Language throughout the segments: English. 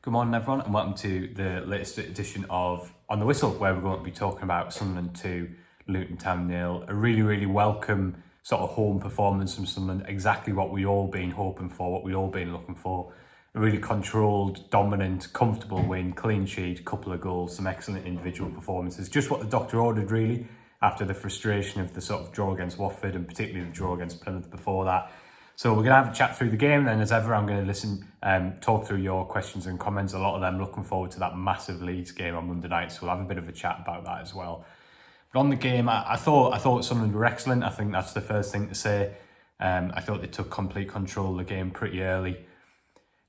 Good morning, everyone, and welcome to the latest edition of On the Whistle, where we're going to be talking about Sunderland 2, Luton Town 0. A really welcome sort of home performance from Sunderland, exactly what we all been hoping for, what we all been looking for. A really controlled, dominant, comfortable win, clean sheet, couple of goals, some excellent individual performances. Just what the doctor ordered, really, after the frustration of the sort of draw against Watford and particularly the draw against Plymouth before that. So we're going to have a chat through the game, and then as ever I'm going to listen talk through your questions and comments. A lot of them looking forward to that massive Leeds game on Monday night, so we'll have a bit of a chat about that as well. But on the game, I thought Sunderland were excellent. I think that's the first thing to say. I thought they took complete control of the game pretty early.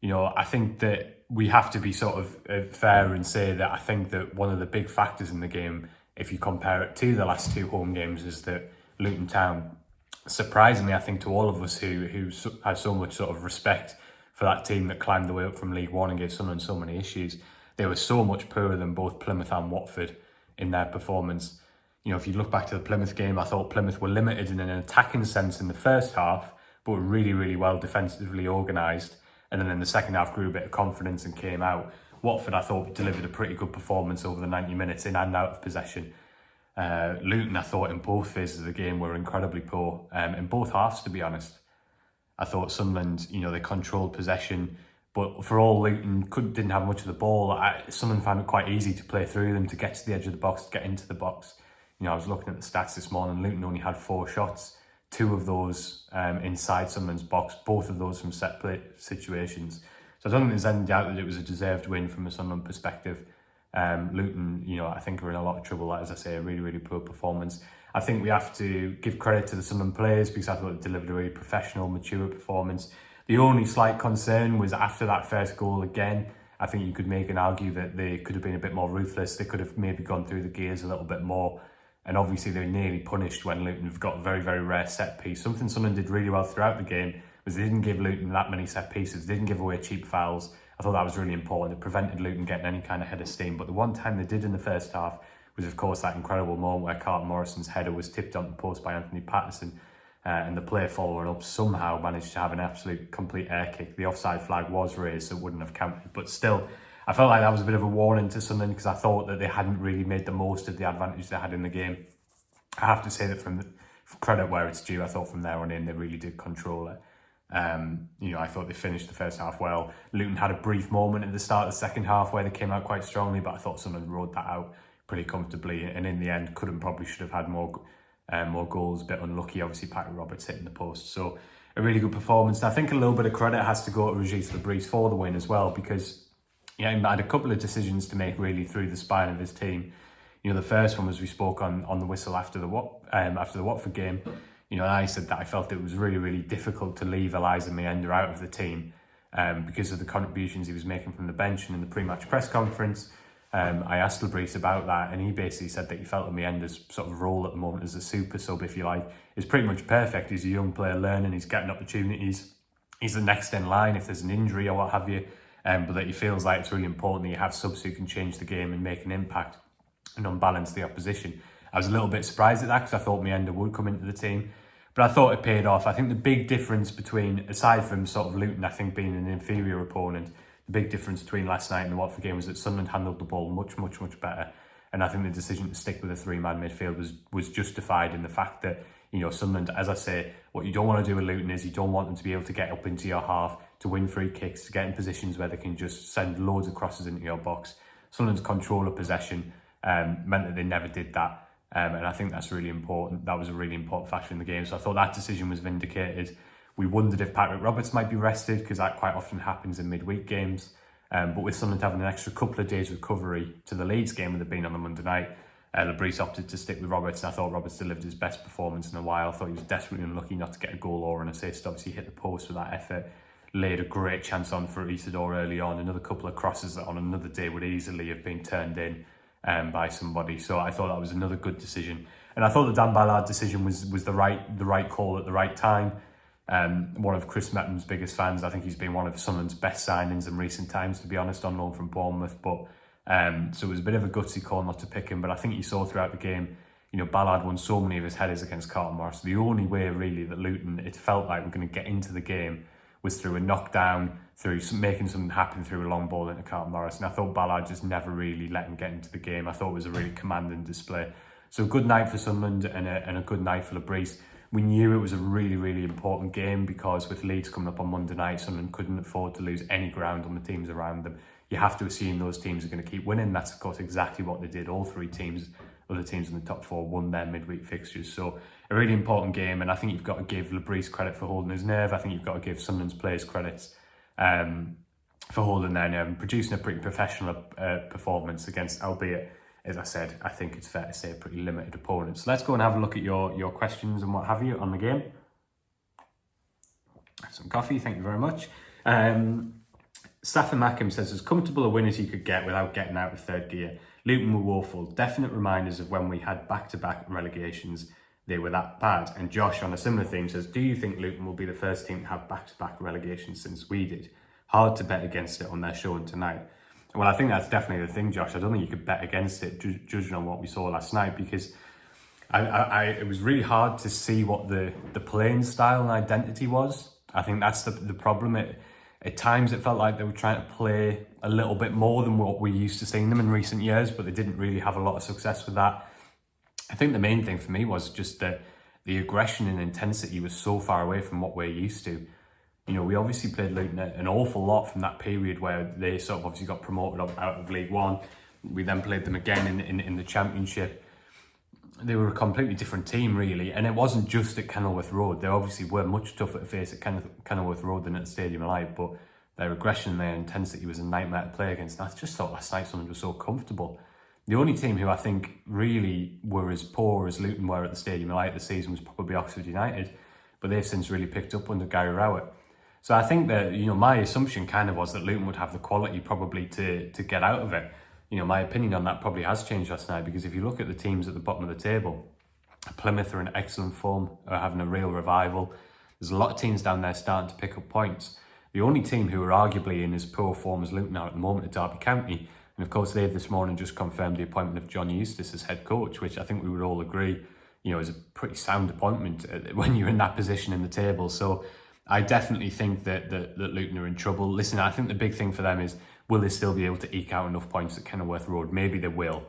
You know, I think that we have to be sort of fair and say that I think that one of the big factors in the game, if you compare it to the last two home games, is that Luton Town, surprisingly, I think to all of us who have so much sort of respect for that team that climbed the way up from League One and gave Sunderland so many issues, they were so much poorer than both Plymouth and Watford in their performance. You know, if you look back to the Plymouth game, I thought Plymouth were limited in an attacking sense in the first half, but were really well defensively organised. And then in the second half grew a bit of confidence and came out. Watford, I thought, delivered a pretty good performance over the 90 minutes in and out of possession. Luton, I thought, in both phases of the game were incredibly poor, in both halves, to be honest. I thought Sunderland, you know, they controlled possession, but for all Luton didn't have much of the ball, Sunderland found it quite easy to play through them, to get to the edge of the box, to get into the box. You know, I was looking at the stats this morning. Luton only had 4 shots, 2 of those inside Sunderland's box, both of those from set play situations. So I don't think there's any doubt that it was a deserved win from a Sunderland perspective. Luton, you know, I think are in a lot of trouble. As I say, a really poor performance. I think we have to give credit to the Sunderland players because I thought they delivered a really professional, mature performance. The only slight concern was after that first goal again. I think you could make an argue that they could have been a bit more ruthless. They could have maybe gone through the gears a little bit more. And obviously they were nearly punished when Luton have got a very rare set piece. Something Sunderland did really well throughout the game was they didn't give Luton that many set pieces. They didn't give away cheap fouls. I thought that was really important. It prevented Luton getting any kind of head of steam. But the one time they did in the first half was, of course, that incredible moment where Carlton Morrison's header was tipped on the post by Anthony Patterson, and the player following up somehow managed to have an absolute complete air kick. The offside flag was raised, so it wouldn't have counted. But still, I felt like that was a bit of a warning to Sunderland because I thought that they hadn't really made the most of the advantage they had in the game. I have to say that from credit where it's due, I thought from there on in they really did control it. You know, I thought they finished the first half well. Luton had a brief moment at the start of the second half where they came out quite strongly, but I thought Sunderland rode that out pretty comfortably, and in the end should have had more goals. A bit unlucky, obviously, Patrick Roberts hitting the post. So a really good performance. And I think a little bit of credit has to go to Regis Bris for the win as well, because he had a couple of decisions to make really through the spine of his team. You know, the first one was we spoke on the whistle after the Watford game. You know, I said that I felt it was really difficult to leave Eliza Meander out of the team because of the contributions he was making from the bench. And in the pre-match press conference, I asked Bris about that, and he basically said that he felt that Meander's sort of role at the moment as a super sub, if you like, is pretty much perfect. He's a young player learning, he's getting opportunities. He's the next in line if there's an injury or what have you, but that he feels like it's really important that you have subs who can change the game and make an impact and unbalance the opposition. I was a little bit surprised at that because I thought Meander would come into the team, but I thought it paid off. I think the big difference between, aside from sort of Luton, I think being an inferior opponent, the big difference between last night and the Watford game was that Sunderland handled the ball much better. And I think the decision to stick with a 3-man midfield was justified in the fact that, you know, Sunderland, as I say, what you don't want to do with Luton is you don't want them to be able to get up into your half, to win free kicks, to get in positions where they can just send loads of crosses into your box. Sunderland's control of possession meant that they never did that. And I think that's really important. That was a really important factor in the game. So I thought that decision was vindicated. We wondered if Patrick Roberts might be rested because that quite often happens in midweek games. But with Sunderland having an extra couple of days recovery to the Leeds game that had been on the Monday night, Bris opted to stick with Roberts, and I thought Roberts delivered his best performance in a while. I thought he was desperately unlucky not to get a goal or an assist. Obviously hit the post with that effort, laid a great chance on for Isidore early on. Another couple of crosses that on another day would easily have been turned in by somebody. So I thought that was another good decision. And I thought the Dan Ballard decision was the right call at the right time. One of Chris Metton's biggest fans. I think he's been one of Sunderland's best signings in recent times, to be honest, on loan from Bournemouth. But so it was a bit of a gutsy call not to pick him. But I think you saw throughout the game, you know, Ballard won so many of his headers against Carlton Morris. The only way really that Luton, it felt like, were going to get into the game was through a knockdown, through making something happen through a long ball into Carlton Morris. And I thought Ballard just never really let him get into the game. I thought it was a really commanding display. So a good night for Sunderland and a good night for Bris. We knew it was a really, really important game because with Leeds coming up on Monday night, Sunderland couldn't afford to lose any ground on the teams around them. You have to assume those teams are going to keep winning. That's, of course, exactly what they did. All three teams, other teams in the top four, won their midweek fixtures. So a really important game, and I think you've got to give Bris credit for holding his nerve. I think you've got to give Sunderland's players credits for holding their nerve and producing a pretty professional performance against, albeit, as I said, I think it's fair to say, pretty limited opponents. So let's go and have a look at your questions and what have you on the game. Some coffee, thank you very much. Safa Mackham says, as comfortable a win as you could get without getting out of third gear. Luton were woeful. Definite reminders of when we had back-to-back relegations. They were that bad. And Josh, on a similar theme, says, do you think Luton will be the first team to have back-to-back relegations since we did? Hard to bet against it on their showing tonight. Well, I think that's definitely the thing, Josh. I don't think you could bet against it, judging on what we saw last night, because it was really hard to see what the playing style and identity was. I think that's the problem. At times, it felt like they were trying to play a little bit more than what we're used to seeing them in recent years, but they didn't really have a lot of success with that. I think the main thing for me was just that the aggression and intensity was so far away from what we're used to. You know, we obviously played Luton an awful lot from that period where they sort of obviously got promoted out of League One. We then played them again in the Championship. They were a completely different team, really. And it wasn't just at Kenilworth Road. They obviously were much tougher to face at Kenilworth Road than at the Stadium of Light, but their aggression, their intensity was a nightmare to play against. And I just thought last night Sunderland was so comfortable. The only team who I think really were as poor as Luton were at the Stadium of Light this season was probably Oxford United, but they've since really picked up under Gary Rowett. So I think that, you know, my assumption kind of was that Luton would have the quality probably to get out of it. You know, my opinion on that probably has changed last night, because if you look at the teams at the bottom of the table, Plymouth are in excellent form, are having a real revival. There's a lot of teams down there starting to pick up points. The only team who are arguably in as poor form as Luton are at the moment are Derby County. And of course, they've this morning just confirmed the appointment of John Eustace as head coach, which I think we would all agree, you know, is a pretty sound appointment when you're in that position in the table. So I definitely think that Luton are in trouble. Listen, I think the big thing for them is, will they still be able to eke out enough points at Kenilworth Road? Maybe they will,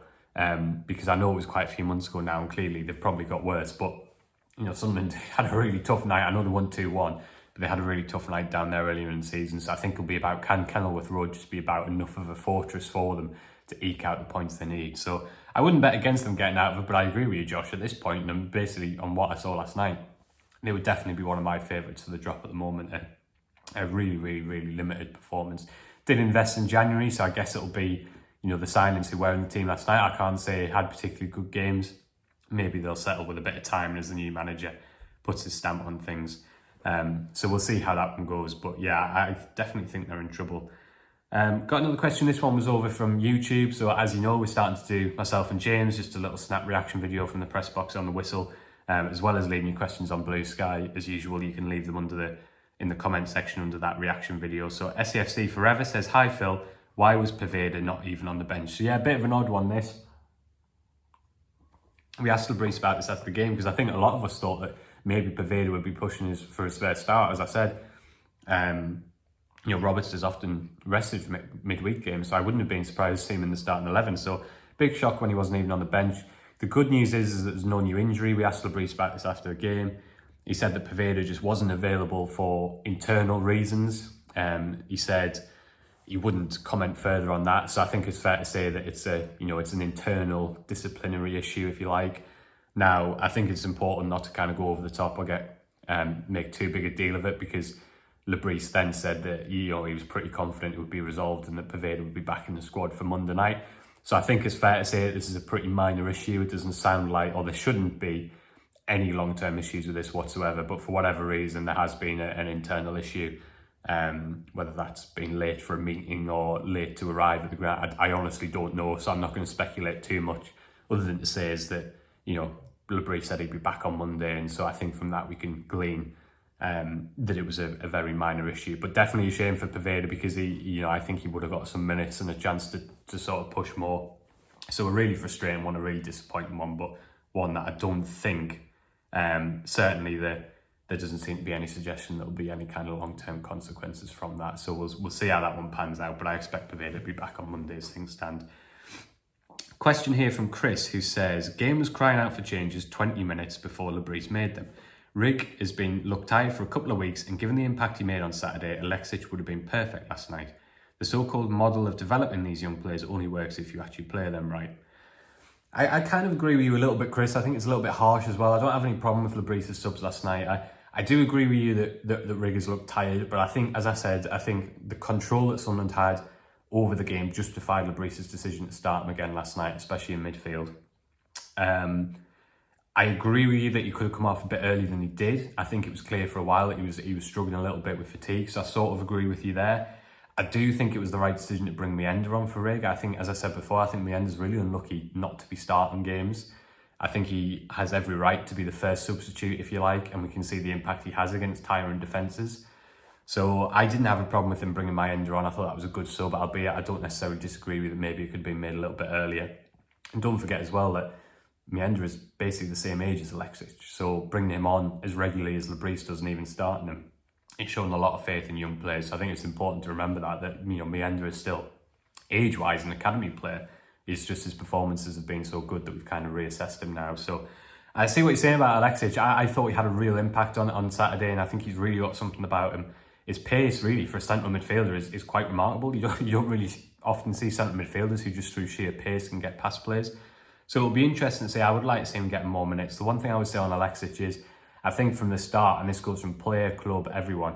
because I know it was quite a few months ago now, and clearly they've probably got worse. But, you know, Sunderland had a really tough night. I know they won 2-1, but they had a really tough night down there earlier in the season. So I think it'll be about, can Kenilworth Road just be about enough of a fortress for them to eke out the points they need? So I wouldn't bet against them getting out of it, but I agree with you, Josh, at this point, and basically on what I saw last night, they would definitely be one of my favourites for the drop at the moment. A really, really, really limited performance. Did invest in January, so I guess it'll be, you know, the signings who were in the team last night. I can't say had particularly good games. Maybe they'll settle with a bit of time as the new manager puts his stamp on things. So we'll see how that one goes. But yeah, I definitely think they're in trouble. Got another question. This one was over from YouTube. So as you know, we're starting to do, myself and James, just a little snap reaction video from the press box on the whistle, as well as leaving your questions on Blue Sky. As usual, you can leave them in the comment section under that reaction video. So SAFC Forever says, hi Phil, why was Poveda not even on the bench? So yeah, a bit of an odd one this. We asked Bris about this after the game, because I think a lot of us thought that maybe Poveda would be pushing for his first start. As I said, you know, Roberts is often rested for midweek games, so I wouldn't have been surprised to see him in the starting 11. So big shock when he wasn't even on the bench. The good news is that there's no new injury. We asked Bris about this after the game. He said that Poveda just wasn't available for internal reasons. He said he wouldn't comment further on that. So I think it's fair to say that it's an internal disciplinary issue, if you like. Now, I think it's important not to kind of go over the top or make too big a deal of it, because Bris then said that, you know, he was pretty confident it would be resolved and that Poveda would be back in the squad for Monday night. So I think it's fair to say that this is a pretty minor issue. It doesn't sound like, or there shouldn't be any long-term issues with this whatsoever, but for whatever reason, there has been an internal issue, whether that's been late for a meeting or late to arrive at the ground. I honestly don't know, so I'm not going to speculate too much, other than to say is that, you know, Bris said he'd be back on Monday, and so I think from that we can glean that it was a very minor issue. But definitely a shame for Poveda, because I think he would have got some minutes and a chance to sort of push more. So a really frustrating one, a really disappointing one, but one that I don't think, certainly the there doesn't seem to be any suggestion there'll be any kind of long-term consequences from that. So we'll see how that one pans out, but I expect Poveda to be back on Monday as things stand. Question here from Chris, who says, game was crying out for changes 20 minutes before Bris made them. Rig has been looked tired for a couple of weeks, and given the impact he made on Saturday, Alexic would have been perfect last night. The so-called model of developing these young players only works if you actually play them right. I kind of agree with you a little bit, Chris. I think it's a little bit harsh as well. I don't have any problem with Bris' subs last night. I do agree with you that Rig has looked tired, but I think, as I said, I think the control that Sunderland had over the game justified Bris' decision to start him again last night, especially in midfield. I agree with you that he could have come off a bit earlier than he did. I think it was clear for a while that he was struggling a little bit with fatigue, so I sort of agree with you there. I do think it was the right decision to bring Meander on for Rig. I think, as I said before, I think Meander's really unlucky not to be starting games. I think he has every right to be the first substitute, if you like, and we can see the impact he has against tiring defences. So I didn't have a problem with him bringing Meander on. I thought that was a good sub, albeit I don't necessarily disagree with it. Maybe it could have been made a little bit earlier. And don't forget as well that Meander is basically the same age as Alexic, so bringing him on as regularly as Bris doesn't even starting him. It's shown a lot of faith in young players, so I think it's important to remember that Meander is still, age-wise, an academy player. It's just his performances have been so good that we've kind of reassessed him now. So I see what you're saying about Alexic. I thought he had a real impact on Saturday, and I think he's really got something about him. His pace, really, for a central midfielder is quite remarkable. You don't really often see central midfielders who just through sheer pace can get past players. So it'll be interesting to see. I would like to see him getting more minutes. The one thing I would say on Alexic is, I think from the start, and this goes from player, club, everyone,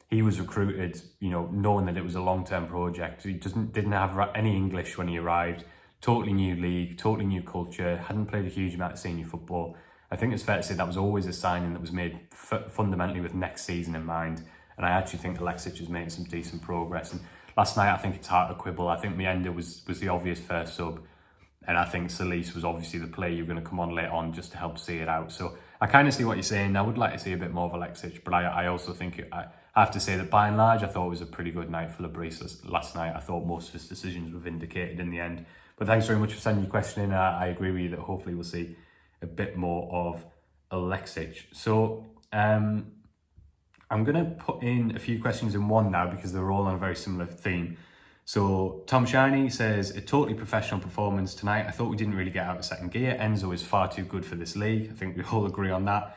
he was recruited, knowing that it was a long-term project. He didn't have any English when he arrived. Totally new league, totally new culture, hadn't played a huge amount of senior football. I think it's fair to say that was always a signing that was made fundamentally with next season in mind. And I actually think Alexic has made some decent progress. And last night, I think it's hard to quibble. I think Meander was the obvious first sub. And I think Solis was obviously the player you're going to come on later on just to help see it out. So I kind of see what you're saying. I would like to see a bit more of Alexic, but I also think I have to say that by and large, I thought it was a pretty good night for Bris last night. I thought most of his decisions were vindicated in the end. But thanks very much for sending your question in. I agree with you that hopefully we'll see a bit more of Alexic. So I'm going to put in a few questions in one now because they're all on a very similar theme. So Tom Shiney says, a totally professional performance tonight. I thought we didn't really get out of second gear. Enzo is far too good for this league. I think we all agree on that.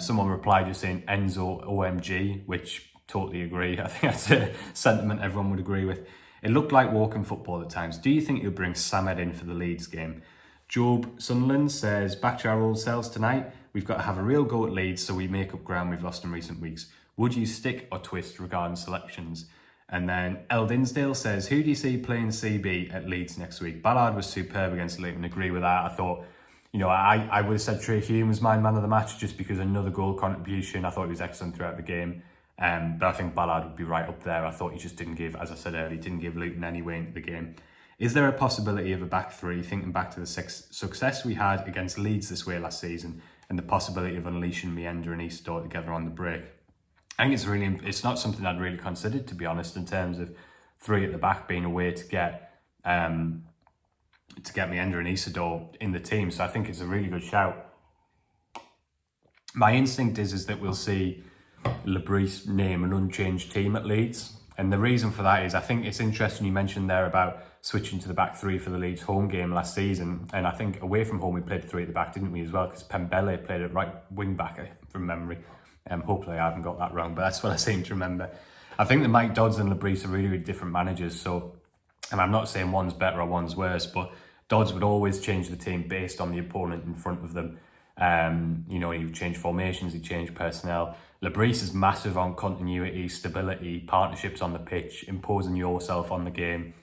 Someone replied just saying Enzo OMG, which totally agree. I think that's a sentiment everyone would agree with. It looked like walking football at times. Do you think you'll bring Samed in for the Leeds game? Job Sunderland says, back to our old selves tonight. We've got to have a real go at Leeds so we make up ground we've lost in recent weeks. Would you stick or twist regarding selections? And then El Dinsdale says, who do you see playing CB at Leeds next week? Ballard was superb against Luton. Agree with that. I thought, I would have said Trey Hume was my man of the match just because another goal contribution. I thought he was excellent throughout the game. But I think Ballard would be right up there. I thought he just didn't give, as I said earlier, didn't give Luton any way into the game. Is there a possibility of a back three, thinking back to the success we had against Leeds this way last season and the possibility of unleashing Meander and Eastdor together on the break? I think it's not something I'd really considered, to be honest, in terms of three at the back being a way to get Meander and Isidore in the team. So I think it's a really good shout. My instinct is that we'll see Bris name an unchanged team at Leeds. And the reason for that is I think it's interesting you mentioned there about switching to the back three for the Leeds home game last season. And I think away from home we played three at the back, didn't we, as well? Because Pembele played at right wing back from memory. Hopefully I haven't got that wrong, but that's what I seem to remember. I think that Mike Dodds and Bris are really, really different managers. So, and I'm not saying one's better or one's worse, but Dodds would always change the team based on the opponent in front of them. He would change formations, he'd change personnel. Bris is massive on continuity, stability, partnerships on the pitch, imposing yourself on the game.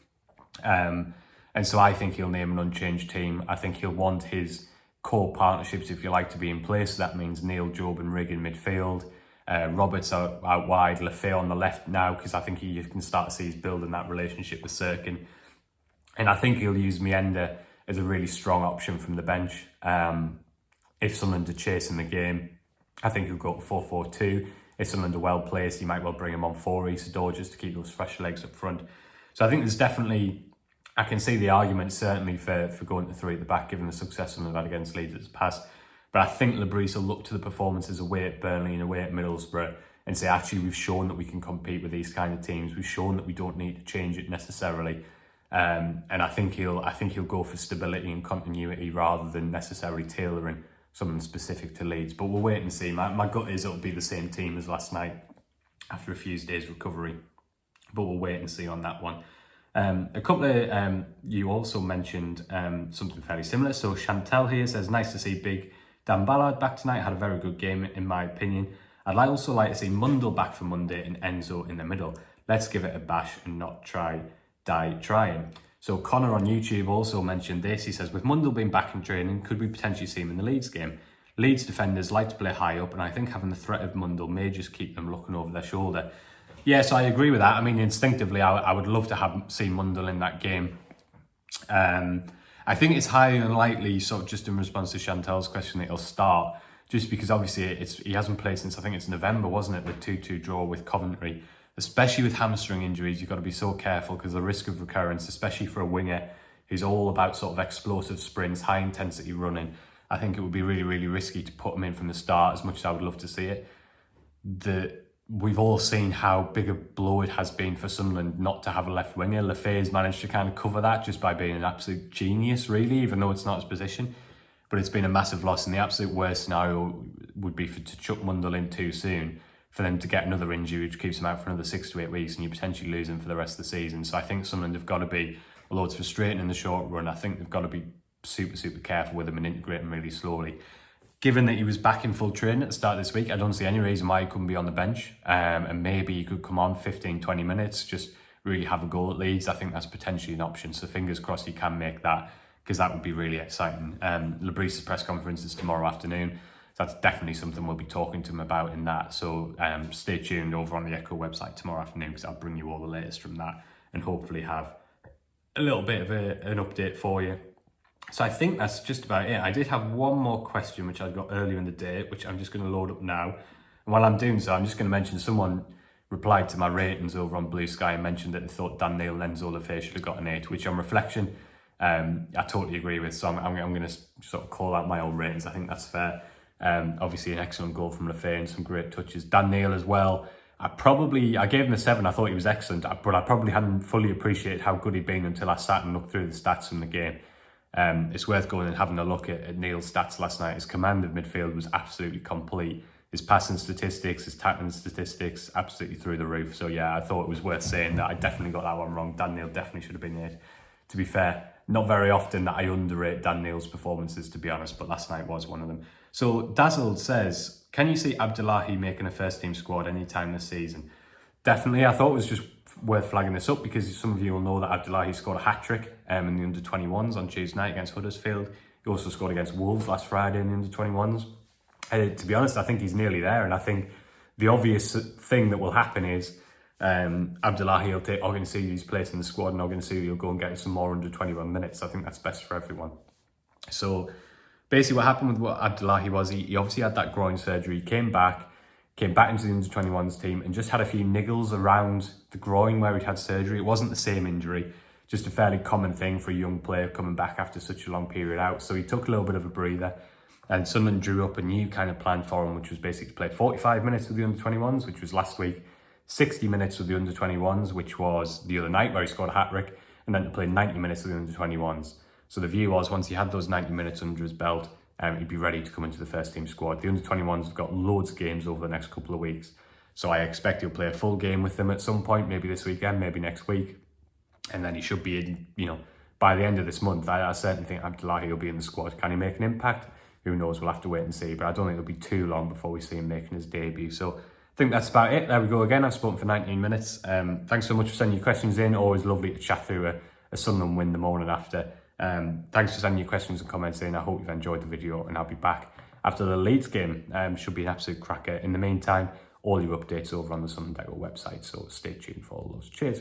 And so I think he'll name an unchanged team. I think he'll want his core partnerships, if you like, to be in place. So that means Neil, Job and Rig in midfield. Roberts out wide, Lefay on the left now, because I think you can start to see he's building that relationship with Sirkin. And I think he'll use Meander as a really strong option from the bench. If Sunderland are chasing the game, I think he'll go to 4-4-2. If Sunderland are well placed, you might well bring him on for Isidore just to keep those fresh legs up front. So I think there's definitely, I can see the argument certainly for going to three at the back, given the success Sunderland had against Leeds in the past. But I think Bris will look to the performances away at Burnley and away at Middlesbrough and say, actually, we've shown that we can compete with these kind of teams. We've shown that we don't need to change it necessarily. And I think he'll go for stability and continuity rather than necessarily tailoring something specific to Leeds. But we'll wait and see. My gut is it'll be the same team as last night after a few days recovery. But we'll wait and see on that one. A couple of you also mentioned something fairly similar. So Chantal here says, nice to see big Dan Ballard back tonight. Had a very good game in my opinion. I'd also like to see Mundle back for Monday and Enzo in the middle. Let's give it a bash and not die trying. So Connor on YouTube also mentioned this. He says, with Mundle being back in training, could we potentially see him in the Leeds game? Leeds defenders like to play high up, and I think having the threat of Mundle may just keep them looking over their shoulder. Yes, I agree with that. I mean, instinctively, I would love to have seen Mundle in that game. I think it's highly unlikely, sort of just in response to Chantal's question, that he'll start, just because obviously he hasn't played since, I think it's November, wasn't it, the 2-2 draw with Coventry. Especially with hamstring injuries, you've got to be so careful because the risk of recurrence, especially for a winger who's all about sort of explosive sprints, high intensity running, I think it would be really, really risky to put him in from the start, as much as I would love to see it. We've all seen how big a blow it has been for Sunderland not to have a left winger. Lefay's managed to kind of cover that just by being an absolute genius, really, even though it's not his position. But it's been a massive loss, and the absolute worst scenario would be to chuck Mundle in too soon, for them to get another injury which keeps him out for another 6 to 8 weeks, and you potentially lose him for the rest of the season. So I think Sunderland have got to be, although it's frustrating in the short run, I think they've got to be super, super careful with him and integrate him really slowly. Given that he was back in full training at the start of this week, I don't see any reason why he couldn't be on the bench. And maybe he could come on 15, 20 minutes, just really have a goal at Leeds. I think that's potentially an option. So fingers crossed he can make that, because that would be really exciting. Bris's press conference is tomorrow afternoon. So that's definitely something we'll be talking to him about in that. So stay tuned over on the Echo website tomorrow afternoon, because I'll bring you all the latest from that and hopefully have a little bit of an update for you. So I think that's just about it. I did have one more question which I got earlier in the day, which I'm just going to load up now. And while I'm doing so, I'm just going to mention someone replied to my ratings over on Blue Sky and mentioned that they thought Dan Neil and Enzo Lefay should have got an 8, which on reflection, I totally agree with. So I'm going to sort of call out my own ratings. I think that's fair. Obviously an excellent goal from Lefay and some great touches. Dan Neil as well. I gave him a 7. I thought he was excellent, but I probably hadn't fully appreciated how good he'd been until I sat and looked through the stats from the game. It's worth going and having a look at Neil's stats last night. His command of midfield was absolutely complete. His passing statistics, his tackling statistics, absolutely through the roof. So yeah, I thought it was worth saying that. I definitely got that one wrong. Dan Neil definitely should have been 8. To be fair, not very often that I underrate Dan Neil's performances, to be honest, but last night was one of them. So Dazzled says, can you see Abdullahi making a first team squad anytime this season? Definitely. I thought it was just worth flagging this up because some of you will know that Abdullahi scored a hat-trick in the under-21s on Tuesday night against Huddersfield. He also scored against Wolves last Friday in the under-21s. To be honest, I think he's nearly there, and I think the obvious thing that will happen is Abdullahi will take Ogunseyi's place in the squad, and Ogunseyi will go and get some more under-21 minutes. I think that's best for everyone. So basically what happened with Abdullahi was he obviously had that groin surgery, came back into the under-21s team and just had a few niggles around the groin where he'd had surgery. It wasn't the same injury, just a fairly common thing for a young player coming back after such a long period out. So he took a little bit of a breather, and Sunderland drew up a new kind of plan for him, which was basically to play 45 minutes with the under-21s, which was last week, 60 minutes with the under-21s, which was the other night where he scored a hat-trick, and then to play 90 minutes with the under-21s. So the view was once he had those 90 minutes under his belt, he'd be ready to come into the first team squad. The under-21s have got loads of games over the next couple of weeks. So I expect he'll play a full game with them at some point, maybe this weekend, maybe next week. And then he should be in, by the end of this month. I certainly think Abdullahi will be in the squad. Can he make an impact? Who knows? We'll have to wait and see. But I don't think it'll be too long before we see him making his debut. So I think that's about it. There we go again. I've spoken for 19 minutes. Thanks so much for sending your questions in. Always lovely to chat through a Sunderland win the morning after. Thanks for sending your questions and comments in. I hope you've enjoyed the video, and I'll be back after the Leeds game. Should be an absolute cracker. In the meantime, all your updates over on the Sunderland website, so stay tuned for all those. Cheers.